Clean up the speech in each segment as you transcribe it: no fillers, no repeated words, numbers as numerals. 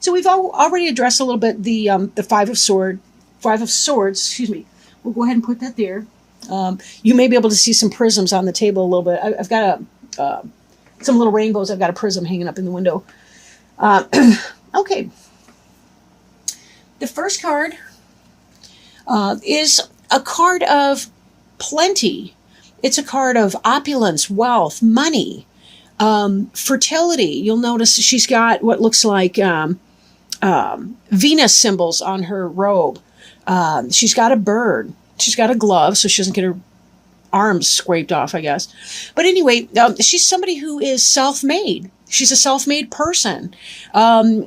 So we've already addressed a little bit the Five of Swords. Excuse me. We'll go ahead and put that there. You may be able to see some prisms on the table a little bit. I've got some little rainbows. I've got a prism hanging up in the window. Okay. The first card is a card of plenty. It's a card of opulence, wealth, money, fertility. You'll notice she's got what looks like Venus symbols on her robe. She's got a bird. She's got a glove so she doesn't get her arms scraped off, I guess. But anyway, she's somebody who is self-made. She's a self-made person.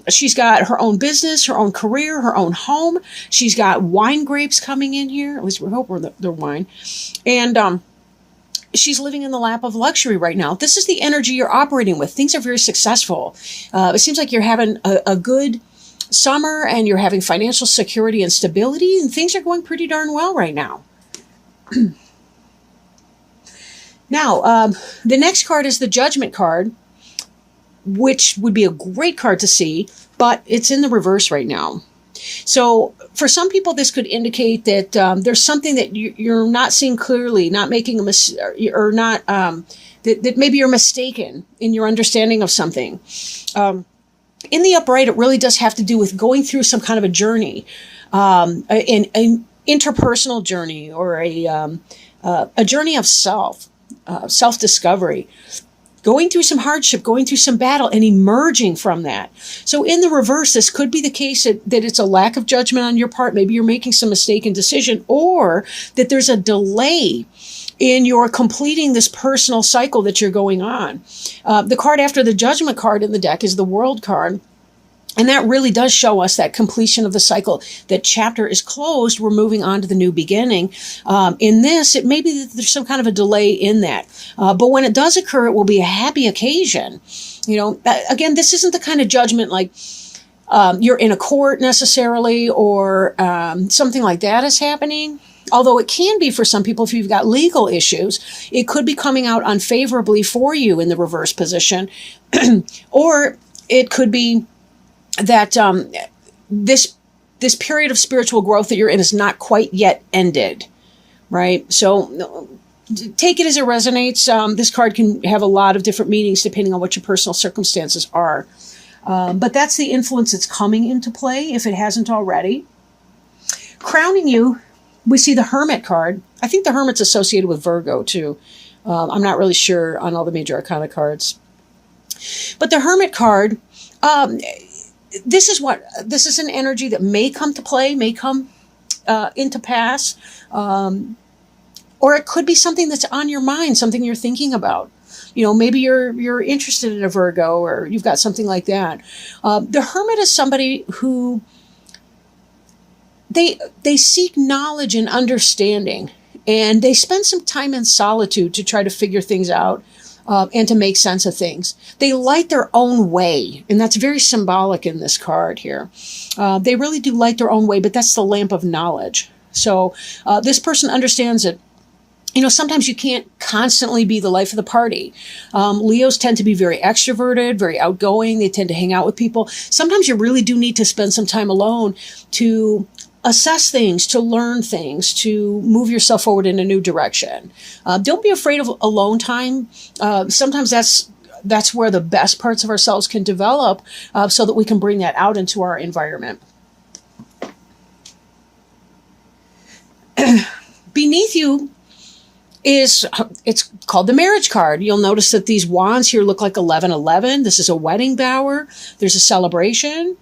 She's got her own business, her own career, her own home. She's got wine grapes coming in here. At least we hope they're wine. And she's living in the lap of luxury right now. This is the energy you're operating with. Things are very successful. It seems like you're having a good summer and you're having financial security and stability, and things are going pretty darn well right now. Now, the next card is the Judgment card, which would be a great card to see, but it's in the reverse right now. So for some people, this could indicate that there's something that you're not seeing clearly, not making a mistake, or not, that maybe you're mistaken in your understanding of something. In the upright, it really does have to do with going through some kind of a journey, an interpersonal journey, or a journey of self-discovery, going through some hardship, going through some battle, and emerging from that. So in the reverse, this could be the case that it's a lack of judgment on your part. Maybe you're making some mistaken decision, or that there's a delay in your completing this personal cycle that you're going on. The card after the Judgment card in the deck is the World card. And that really does show us that completion of the cycle. That chapter is closed. We're moving on to the new beginning. In this, it may be that there's some kind of a delay in that. But when it does occur, it will be a happy occasion. You know, again, this isn't the kind of judgment like you're in a court necessarily, or something like that is happening. Although it can be for some people if you've got legal issues, it could be coming out unfavorably for you in the reverse position. Or it could be that this period of spiritual growth that you're in is not quite yet ended, right? So take it as it resonates. This card can have a lot of different meanings depending on what your personal circumstances are. But that's the influence that's coming into play if it hasn't already. Crowning you, we see the Hermit card. I think the Hermit's associated with Virgo too. I'm not really sure on all the major arcana cards. But the Hermit card, this is an energy that may come to play, may come into pass, or it could be something that's on your mind, something you're thinking about. You know, maybe you're interested in a Virgo, or you've got something like that. The Hermit is somebody who they seek knowledge and understanding, and they spend some time in solitude to try to figure things out. And to make sense of things. They light their own way, and that's very symbolic in this card here. They really do light their own way, but that's the lamp of knowledge. So this person understands that, you know, sometimes you can't constantly be the life of the party. Leos tend to be very extroverted, very outgoing. They tend to hang out with people. Sometimes you really do need to spend some time alone to assess things, to learn things, to move yourself forward in a new direction. Don't be afraid of alone time. Sometimes that's where the best parts of ourselves can develop, so that we can bring that out into our environment. Beneath you it's called the Marriage card. You'll notice that these wands here look like 1111. This is a wedding bower. There's a celebration.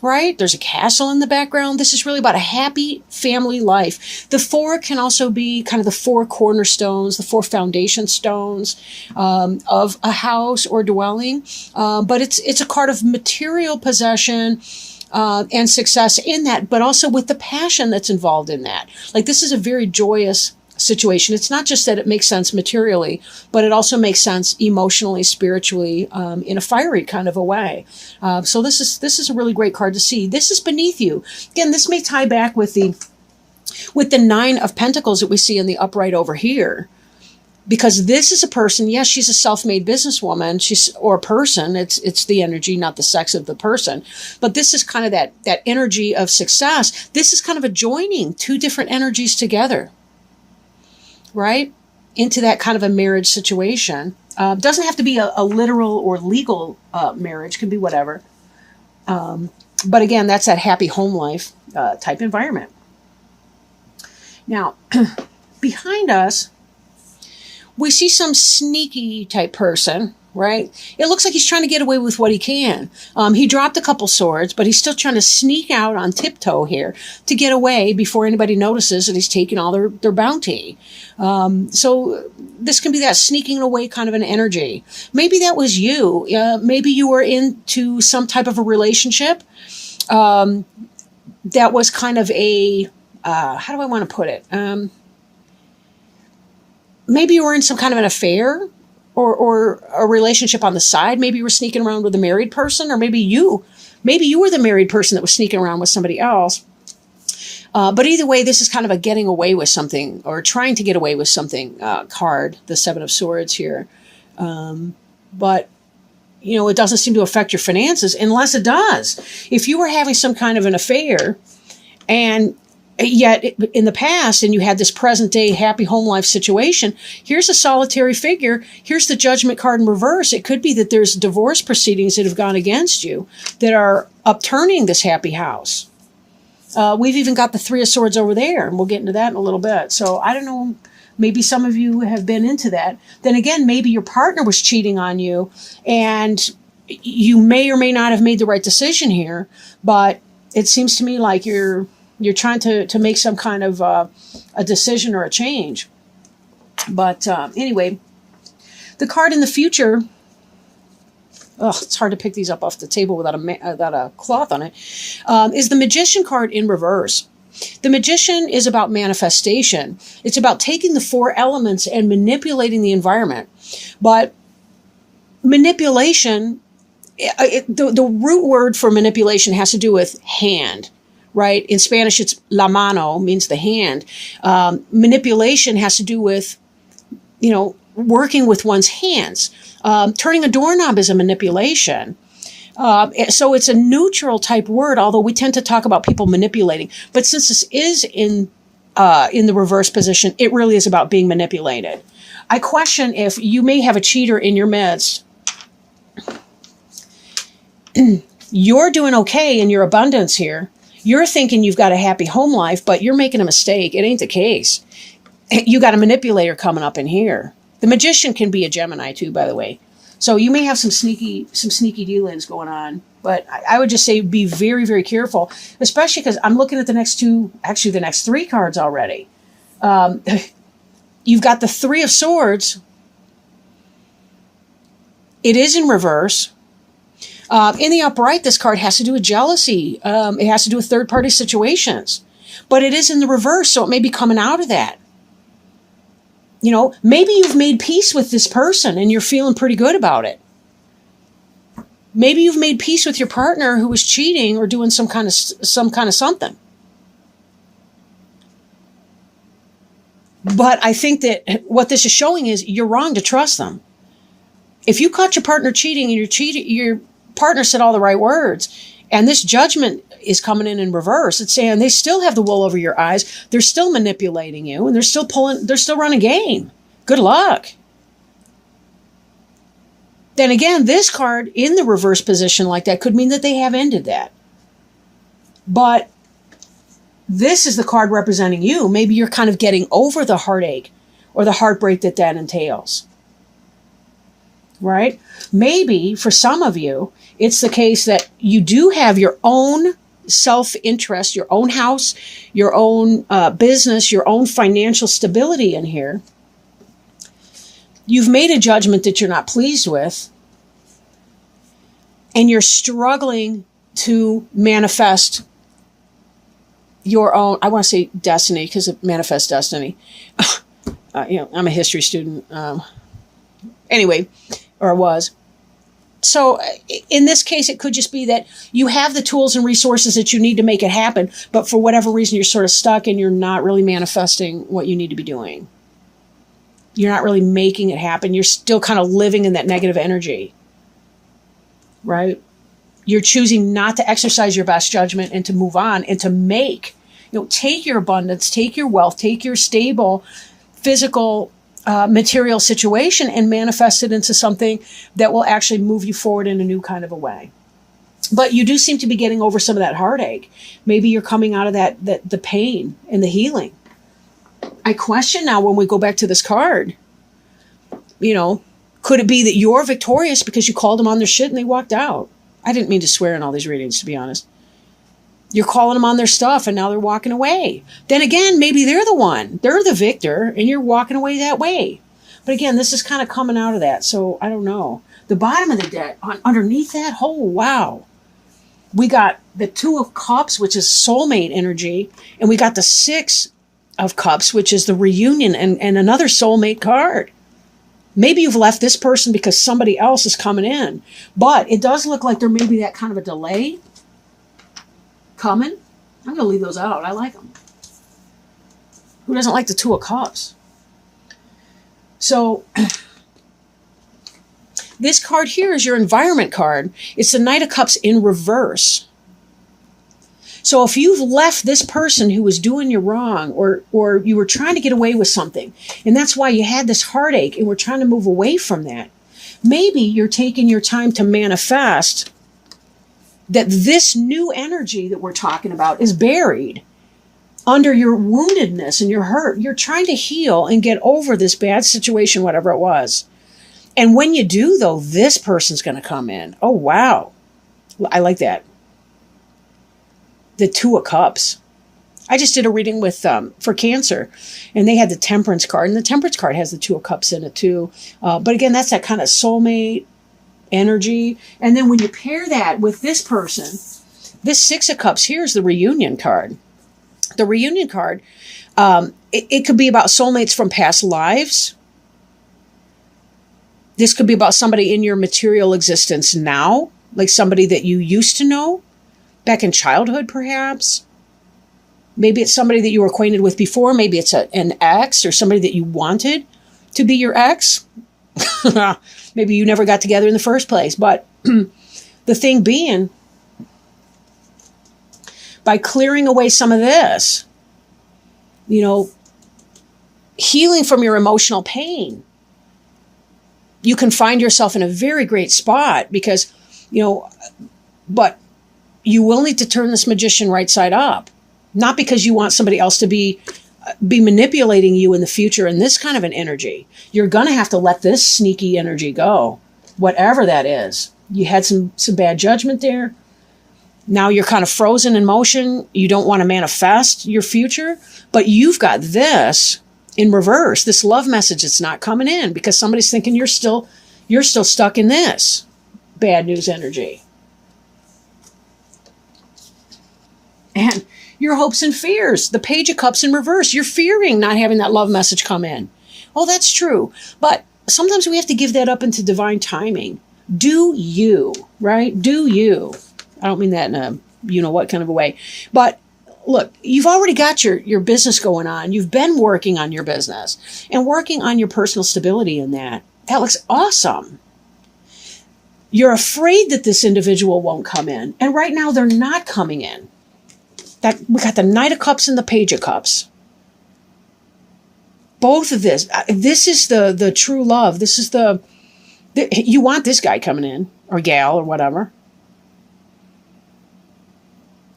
Right? There's a castle in the background. This is really about a happy family life. The four can also be kind of the four cornerstones, the four foundation stones of a house or dwelling. But it's a card of material possession and success in that, but also with the passion that's involved in that. Like, this is a very joyous situation. It's not just that it makes sense materially, but it also makes sense emotionally, spiritually, in a fiery kind of a way. So this is a really great card to see. This is beneath you. Again, this may tie back with the Nine of Pentacles that we see in the upright over here. Because this is a person, yes, she's a self-made businesswoman, or a person, it's the energy, not the sex of the person. But this is kind of that energy of success. This is kind of a joining two different energies together, right? Into that kind of a marriage situation. Doesn't have to be a literal or legal marriage, can be whatever. But again, that's that happy home life type environment. Now, behind us, we see some sneaky type person, right? It looks like he's trying to get away with what he can. He dropped a couple swords, but he's still trying to sneak out on tiptoe here to get away before anybody notices that he's taking all their bounty. So this can be that sneaking away kind of an energy. Maybe that was you. Maybe you were into some type of a relationship that was kind of a, how do I want to put it? Maybe you were in some kind of an affair or a relationship on the side. Maybe you were sneaking around with a married person, or maybe you were the married person that was sneaking around with somebody else. But either way, this is kind of a getting away with something, or trying to get away with something card, the Seven of Swords here. But, it doesn't seem to affect your finances unless it does. If you were having some kind of an affair, and yet in the past, and you had this present day happy home life situation, here's a solitary figure. Here's the Judgment card in reverse. It could be that there's divorce proceedings that have gone against you that are upturning this happy house. We've even got the Three of Swords over there, and we'll get into that in a little bit. So I don't know, maybe some of you have been into that. Then again, maybe your partner was cheating on you, and you may or may not have made the right decision here, but it seems to me like you're trying to make some kind of a decision or a change. But anyway, the card in the future, it's hard to pick these up off the table without a cloth on it, is the Magician card in reverse. The Magician is about manifestation. It's about taking the four elements and manipulating the environment. But manipulation, the root word for manipulation has to do with hand. Right? In Spanish, it's la mano, means the hand. Manipulation has to do with, working with one's hands. Turning a doorknob is a manipulation. So it's a neutral type word, although we tend to talk about people manipulating. But since this is in the reverse position, it really is about being manipulated. I question if you may have a cheater in your midst. You're doing okay in your abundance here. You're thinking you've got a happy home life, but you're making a mistake. It ain't the case. You got a manipulator coming up in here. The Magician can be a Gemini too, by the way. So you may have some sneaky dealings going on, but I would just say be very, very careful, especially because I'm looking at the next three cards already. You've got the Three of Swords. It is in reverse. In the upright, this card has to do with jealousy. It has to do with third-party situations. But it is in the reverse, so it may be coming out of that. Maybe you've made peace with this person and you're feeling pretty good about it. Maybe you've made peace with your partner who was cheating or doing some kind of something. But I think that what this is showing is you're wrong to trust them. If you caught your partner cheating and your partner said all the right words, and this Judgment is coming in reverse, it's saying they still have the wool over your eyes. They're still manipulating you, and they're still running game. Good luck. Then again, this card in the reverse position like that could mean that they have ended that. But this is the card representing you. Maybe you're kind of getting over the heartache or the heartbreak that entails. Right? Maybe for some of you, it's the case that you do have your own self-interest, your own house, your own business, your own financial stability in here. You've made a judgment that you're not pleased with, and you're struggling to manifest your own, I want to say destiny, because it manifests destiny. I'm a history student. Anyway, or was. So in this case, it could just be that you have the tools and resources that you need to make it happen, but for whatever reason, you're sort of stuck and you're not really manifesting what you need to be doing. You're not really making it happen. You're still kind of living in that negative energy, right? You're choosing not to exercise your best judgment and to move on and to make, take your abundance, take your wealth, take your stable physical material situation and manifest it into something that will actually move you forward in a new kind of a way. But you do seem to be getting over some of that heartache. Maybe you're coming out of that the pain and the healing. I question now when we go back to this card, could it be that you're victorious because you called them on their shit and they walked out? I didn't mean to swear in all these readings, to be honest. You're calling them on their stuff and now they're walking away. Then again, maybe they're the one. They're the victor and you're walking away that way. But again, this is kind of coming out of that. So I don't know. The bottom of the deck, underneath that, oh, wow. We got the 2 of Cups, which is soulmate energy. And we got the 6 of Cups, which is the reunion and another soulmate card. Maybe you've left this person because somebody else is coming in. But it does look like there may be that kind of a delay coming. I'm going to leave those out. I like them. Who doesn't like the 2 of Cups? So this card here is your environment card. It's the Knight of Cups in reverse. So if you've left this person who was doing you wrong or you were trying to get away with something, and that's why you had this heartache and we're trying to move away from that, maybe you're taking your time to manifest that this new energy that we're talking about is buried under your woundedness and your hurt. You're trying to heal and get over this bad situation, whatever it was. And when you do, though, this person's going to come in. Oh, wow. I like that. The 2 of Cups. I just did a reading with for Cancer, and they had the Temperance card, and the Temperance card has the 2 of Cups in it too. But again, that's that kind of soulmate energy. And then when you pair that with this person, this 6 of Cups, here's the reunion card. The reunion card, it could be about soulmates from past lives. This could be about somebody in your material existence now, like somebody that you used to know. Back in childhood, perhaps. Maybe it's somebody that you were acquainted with before. Maybe it's an ex or somebody that you wanted to be your ex. Maybe you never got together in the first place. But the thing being, by clearing away some of this, healing from your emotional pain, you can find yourself in a very great spot because, but you will need to turn this magician right side up, not because you want somebody else to be manipulating you in the future in this kind of an energy. You're going to have to let this sneaky energy go, whatever that is. You had some bad judgment there. Now you're kind of frozen in motion. You don't want to manifest your future, but you've got this in reverse, this love message that's not coming in because somebody's thinking you're still stuck in this bad news energy. And your hopes and fears, the Page of Cups in reverse, you're fearing not having that love message come in. Oh, that's true. But sometimes we have to give that up into divine timing. Do you, right? Do you. I don't mean that in a you-know-what kind of a way. But look, you've already got your business going on. You've been working on your business and working on your personal stability in that. That looks awesome. You're afraid that this individual won't come in. And right now they're not coming in. We got the Knight of Cups and the Page of Cups. Both of this is the true love. This is you want this guy coming in, or gal, or whatever.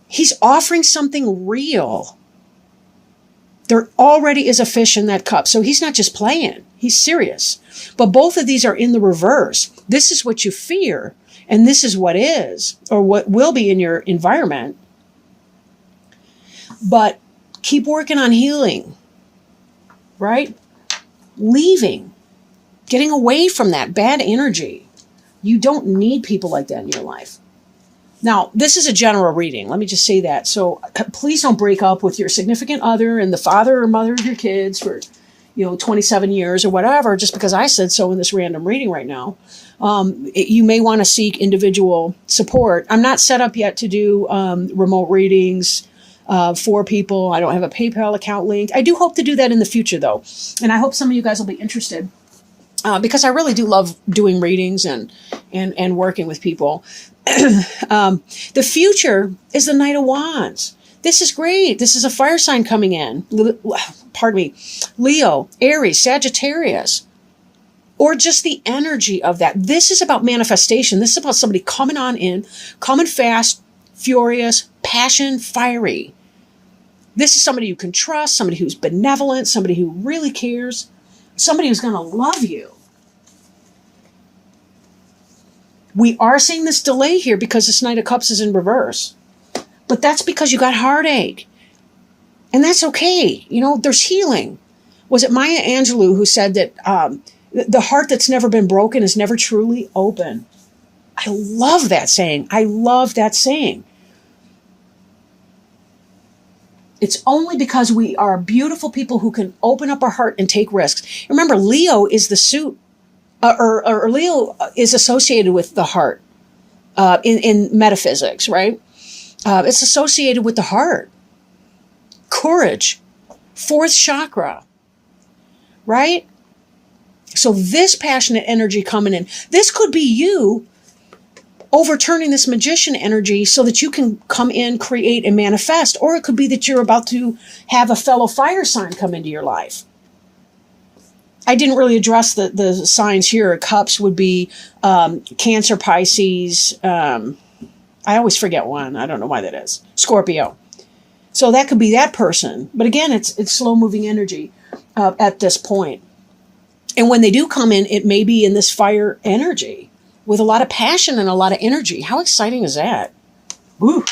He's offering something real. There already is a fish in that cup, so he's not just playing. He's serious. But both of these are in the reverse. This is what you fear, and this is what is, or what will be in your environment. But keep working on healing, right? Leaving, getting away from that bad energy. You don't need people like that in your life. Now, this is a general reading. Let me just say that. So please don't break up with your significant other and the father or mother of your kids for, 27 years or whatever, just because I said so in this random reading right now. You may want to seek individual support. I'm not set up yet to do remote readings. for people. I don't have a PayPal account linked. I do hope to do that in the future, though. And I hope some of you guys will be interested because I really do love doing readings and working with people. The future is the Knight of Wands. This is great. This is a fire sign coming in. Pardon me. Leo, Aries, Sagittarius, or just the energy of that. This is about manifestation. This is about somebody coming on in, coming fast, furious, passion, fiery. This is somebody you can trust, somebody who's benevolent, somebody who really cares, somebody who's going to love you. We are seeing this delay here because this Knight of Cups is in reverse. But that's because you got heartache. And that's okay. You know, there's healing. Was it Maya Angelou who said that the heart that's never been broken is never truly open? I love that saying. I love that saying. It's only because we are beautiful people who can open up our heart and take risks. Remember, Leo is the suit, or Leo is associated with the heart in metaphysics, right? It's associated with the heart. Courage. Fourth chakra. Right? So this passionate energy coming in, this could be you overturning this magician energy so that you can come in, create, and manifest. Or it could be that you're about to have a fellow fire sign come into your life. I didn't really address the signs here. Cups would be Cancer, Pisces. I always forget one. I don't know why that is. Scorpio. So that could be that person. But again, it's slow-moving energy at this point. And when they do come in, it may be in this fire energy with a lot of passion and a lot of energy. How exciting is that? Woo!